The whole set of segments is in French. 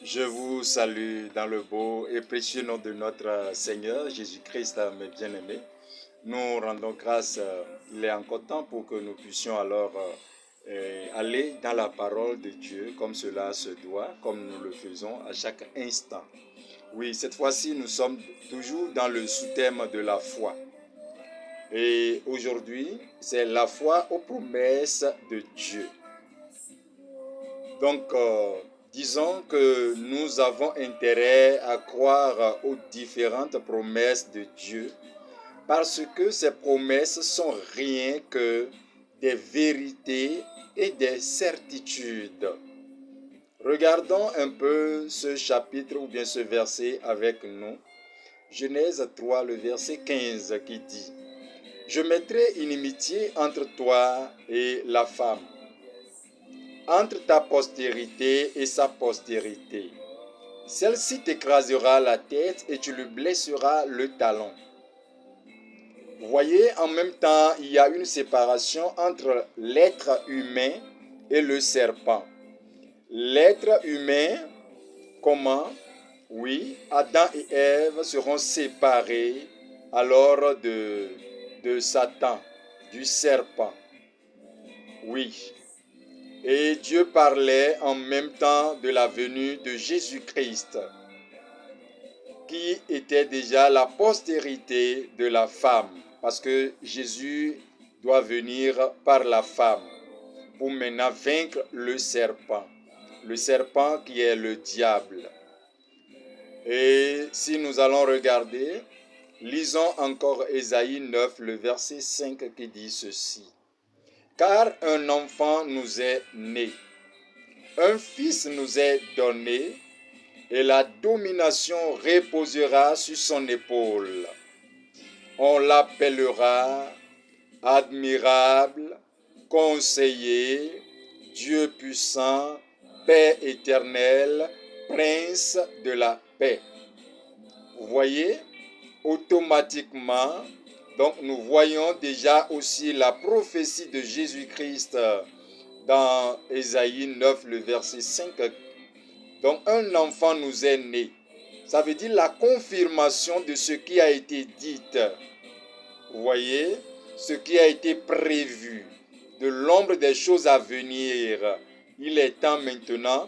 Je vous salue dans le beau et précieux nom de notre Seigneur Jésus-Christ, mes bien-aimés. Nous rendons grâce, il est encore temps pour que nous puissions alors aller dans la parole de Dieu comme cela se doit, comme nous le faisons à chaque instant. Oui, cette fois-ci, nous sommes toujours dans le sous-thème de la foi. Et aujourd'hui, c'est la foi aux promesses de Dieu. Donc, disons que nous avons intérêt à croire aux différentes promesses de Dieu parce que ces promesses sont rien que des vérités et des certitudes. Regardons un peu ce chapitre ou bien ce verset avec nous. Genèse 3, le verset 15 qui dit « Je mettrai inimitié entre toi et la femme, entre ta postérité et sa postérité. Celle-ci t'écrasera la tête et tu lui blesseras le talon. » Vous voyez, en même temps, il y a une séparation entre l'être humain et le serpent. L'être humain, comment? Oui, Adam et Ève seront séparés alors de Satan, du serpent. Oui. Et Dieu parlait en même temps de la venue de Jésus-Christ, qui était déjà la postérité de la femme, parce que Jésus doit venir par la femme pour maintenant vaincre le serpent qui est le diable. Et si nous allons regarder, lisons encore Ésaïe 9, le verset 5 qui dit ceci. « Car un enfant nous est né, un fils nous est donné, et la domination reposera sur son épaule. On l'appellera admirable, conseiller, Dieu puissant, Père éternel, prince de la paix. » Vous voyez, automatiquement, donc nous voyons déjà aussi la prophétie de Jésus-Christ dans Ésaïe 9, le verset 5. Donc un enfant nous est né. Ça veut dire la confirmation de ce qui a été dit. Vous voyez, ce qui a été prévu, de l'ombre des choses à venir. Il est temps maintenant.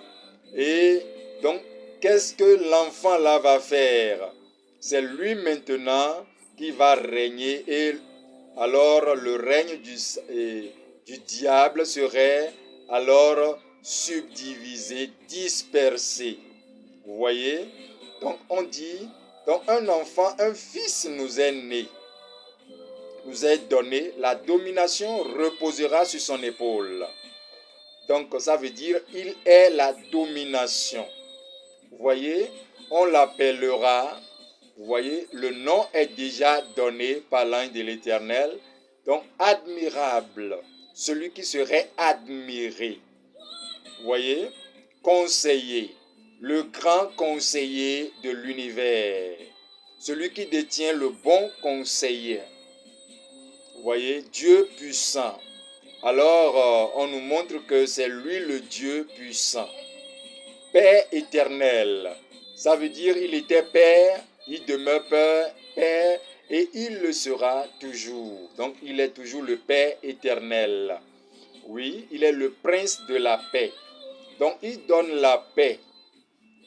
Et donc, qu'est-ce que l'enfant là va faire? C'est lui maintenant qui va régner. Et alors, le règne du diable serait alors subdivisé, dispersé. Vous voyez? Donc, on dit, donc un enfant, un fils nous est né, nous est donné, la domination reposera sur son épaule. Donc, ça veut dire, il est la domination. Vous voyez, on l'appellera, vous voyez, le nom est déjà donné par l'ange de l'Éternel. Donc, admirable, celui qui serait admiré. Vous voyez, conseiller, le grand conseiller de l'univers, celui qui détient le bon conseiller. Vous voyez, Dieu puissant. Alors, on nous montre que c'est lui le Dieu puissant. Père éternel, ça veut dire il était Père, il demeure Père et il le sera toujours. Donc, il est toujours le Père éternel. Oui, il est le prince de la paix. Donc, il donne la paix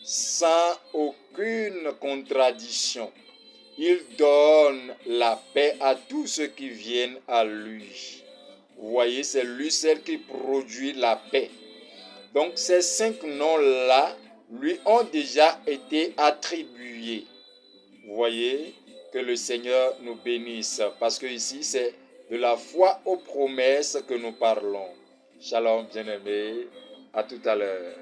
sans aucune contradiction. Il donne la paix à tous ceux qui viennent à lui. Vous voyez, c'est lui seul qui produit la paix. Donc, ces 5 noms-là lui ont déjà été attribués. Vous voyez, que le Seigneur nous bénisse. Parce que ici, c'est de la foi aux promesses que nous parlons. Shalom, bien-aimés. À tout à l'heure.